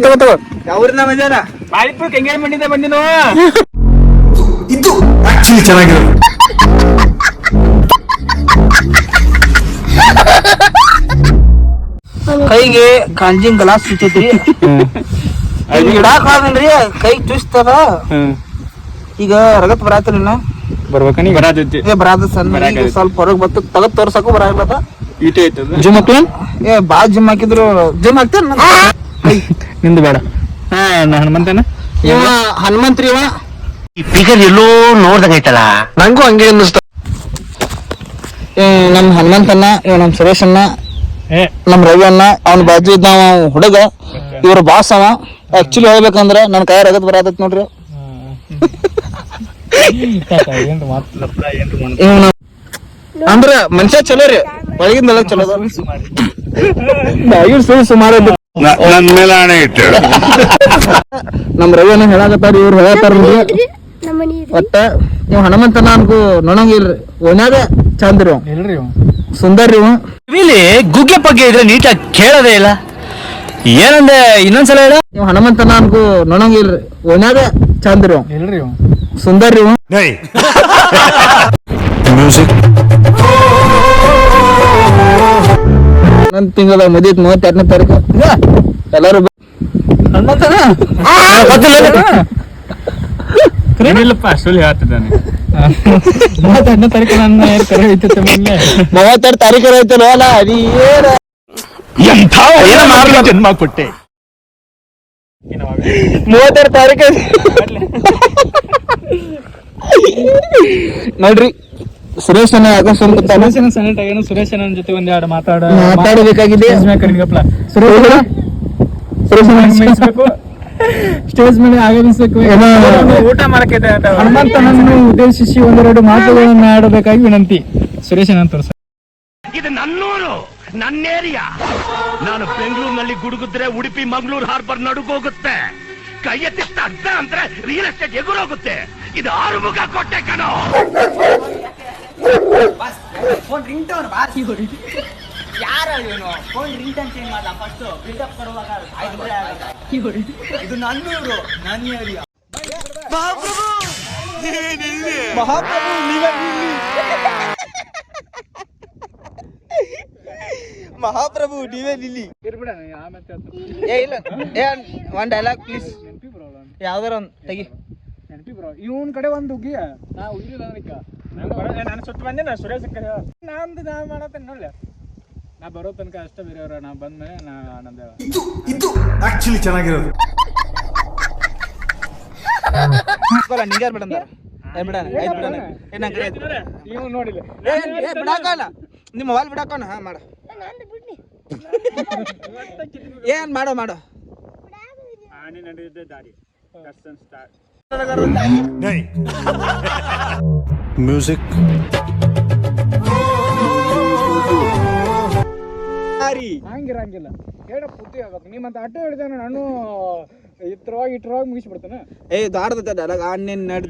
ತಗೋ ಯಾವ್ರಿಂದ ಬಂದ್ಯಾರ ಬಾಳಿಪುರ್ ಎಂಗೇಜ್ಮೆಂಟ್ ಇಂದ ಬಂದಿನೋ ಇದು ಆಕ್ಚುಲಿ ಚೆನ್ನಾಗಿರೋದು. ಕೈಗೆ ಗಾಂಜಿಂಗ್ ಗ್ಲಾಸ್ ಸುತ್ತೈತ್ರಿ ಇಡಾಕ್ ಆಗಲ್ರಿ ಕೈ ಚುಸ್ತದ ಈಗ ರಗತ್ ಬರಾತ್ರಿ ಬರ್ಬೇಕನಿ ಬರಾತೈತಿ ಬರಾದ ಸಣ್ಣ ಸ್ವಲ್ಪ ಹೊರಗ್ ಬತ್ತ ತಗದ್ ತೋರ್ಸಕು ಬರಾಗ್ಲದ ಈಟೆ ಐತದ ಜಿಮ್ ಹಾಕ್ಲ ಬಾ ಜಿಮ್ ಹಾಕಿದ್ರು ಜಿಮ್ ಹಾಕ್ತೇನ ನಿಂದು ಬೇಡ ಹಾ ಹನುಮಂತನ ಇವ ಹನುಮಂತ್ರಿ ಇವ ಫಿಗರ್ ಎಲ್ಲೋ ನೋಡ್ದಂಗೈತಲ್ಲ. ನಂಗೂ ಹಂಗೆ ಅನ್ನಿಸ್ತ ನಮ್ ಹನುಮಂತಣ್ಣ ಇವ ನಮ್ ಸುರೇಶ್ ಅಣ್ಣ ನಮ್ ರವಿ ಅಣ್ಣ ಅವ್ನ ಬಾಜು ಇದ್ದ ಹುಡುಗ ಇವ್ರ ಬಾಸ್ ಅವ ಆಕ್ಚುಲಿ ಹೇಳ್ಬೇಕಂದ್ರ ನನ್ ಕೈ ರಗತ್ ಬರಾತೈತ್ ನೋಡ್ರಿ ಅಂದ್ರ ಮನುಷ್ಯ ಚಲೋ ರೀ ಒಳಗಿಂದ ಒಳಗ್ ಚಲೋ ಸುಮಾರು ನನ್ ಮೇಲೆ ಹಣೆ ಇಟ್ಟು ನಮ್ ರವಿ ಅಣ್ಣ ಹೇಳಾಕತ್ತಾರ ಇವ್ರು ಹೇಳತ್ತಾರ ಒಟ್ಟ ಇವ್ ಹನುಮಂತನ ಅನ್ಕು ನೋಡಂಗಿಲ್ರಿ ಓನ್ಯಾಗ ಚಂದ್ರಿ ಇಲ್ರಿ ಸುಂದರ್ರಿ ಇವ ಇಲ್ಲಿ ಗುಗ್ಗೆ ಪಗ್ಗೆ ಇದ್ರೆ ನೀಟಾಗಿ ಕೇಳೋದೇ ಇಲ್ಲ. ಏನಂದೆ ಇನ್ನೊಂದ್ಸಲ ಹೇಳ. ಇವ್ ಹನುಮಂತನ ಅನ್ಕು ನೋಡಂಗಿಲ್ರಿ ಓನ್ಯಾಗ ಚಂದ್ರಿ ಇಲ್ರಿ ಸುಂದರ್ರಿ ಇವ ಮ್ಯೂಸಿಕ್ ಒಂದ್ ತಿಂಗಳ ಮದಿತ್ 32ನೇ ತಾರೀಕು ಎಲ್ಲಾರು ಹನುಮಂತನ ಇಲ್ಲಪ್ಪ ಸುಳ್ಳು ಹೇಳ್ತಿದ್ದಾನೆ 32ನೇ ತಾರೀಕು ನನ್ನ ಕರೆ ಐತಿತ್ತು ಮೊನ್ನೆ 32 ತಾರೀಕು ಐತಲ್ಲ ಅಲ್ಲ ನೀ ಏನ ಜನ್ಮ ಕೊಟ್ಟೆ 32 ತಾರೀಕು ನೋಡ್ರಿ ಸುರೇಶ್ ಅಣ್ಣ ಯಾಕ ಸುರೇಶನ ಸೆನೆಟ್ ಆಗೇನು ಸುರೇಶ್ ನನ್ನ ಜೊತೆ ಒಂದೆರಡು ಮಾತಾಡಬೇಕಾಗಿದೆ ಸ್ಟೇಜ್ ಮೇಲೆ ಆಗಮಿಸಬೇಕು ಊಟ ಮಾಡಕ್ಕೆ ಹನುಮಂತನನ್ನು ಉದ್ದೇಶಿಸಿ ಒಂದೆರಡು ಮಾತುಗಳನ್ನು ಆಡಬೇಕಾಗಿ ವಿನಂತಿ ಸುರೇಶನ ತೋರಿಸ ಇದು ನನ್ನೂರು ನನ್ನ ಏರಿಯಾ. ನಾನು ಬೆಂಗಳೂರಿನಲ್ಲಿ ಗುಡುಗುದ್ರೆ ಉಡುಪಿ ಮಂಗಳೂರು ಹಾರ್ಬರ್ ನಡುಗೋಗುತ್ತೆ. ಕೈ ಎತ್ತಿ ತಗ್ದ ಅಂದ್ರೆ ರಿಯಲ್ ಎಸ್ಟೇಟ್ ಎಗುರೋಗುತ್ತೆ. ಇದು ಆರುಮುಖ ಕೊಟ್ಟೆ ಕಣೋ. ಇದು ನನ್ನೂರು ನನ್ನ ಏರಿಯಾ. ಮಹಾಪ್ರಭು ನೀವೇ ನಿಲ್ಲಿ ಇಲ್ಲ ಒಂದ್ ಡೈಲಾಗ್ ಪ್ಲೀಸ್ ಯಾವ್ದಾರ ಒಂದ್ ತೆಗಿ ನೆನಪಿ ಬ್ರೋ ಇವನ್ ಕಡೆ ಒಂದು ಉಗ್ಗಿಯ ನಾ ಉಗಿಲಿಲ್ಲ ನಾನು ಸುಟ್ಟು ಬಂದೆ ನಾ ಸುರೇಶ್ ಕಡೆ ನಾ ಮಾಡತ್ತೇನೆ ನೋಡ್ಲಿ ನಾ ಬರೋ ತನಕ ಅಷ್ಟೇ ಬೇರೆಯವ್ರ ನಾ ಬಂದ್ಮೇಲೆ ನಾ ಆನಂದ ಇದು ಆಕ್ಚುಲಿ ಚೆನ್ನಾಗಿರೋದು. ನಿಂಗಾರ್ ಬಿಡಂದ ಇವ್ ನೋಡಿಲ್ಲ ಬಿಡಾಕಲ್ಲ ನಿಮ್ಮ ಮೊಬೈಲ್ ಬಿಡಾಕೋಣ ಹಾ ಮಾಡ ಏನ್ ಮಾಡೋ ಆನೆ ನಡೆದಿದ್ದ ದಾರಿ ಮ್ಯೂಸಿಕ್ ಹಂಗಿರಂಗಿಲ್ಲ ಹೇಳ ಪೂರ್ತಿ ಆಗ್ಬೇಕು ನಿಮ್ಮಂತ ಆಟೋ ಹಿಡಿದ ನಾನು ಇಟ್ರವಾಗಿ ಮುಗಿಸ್ಬಿಡ್ತಾನೆ ಏ ದಾಡ್ದ ಡೈಲಾಗ್ ಆನೆ ನಡ್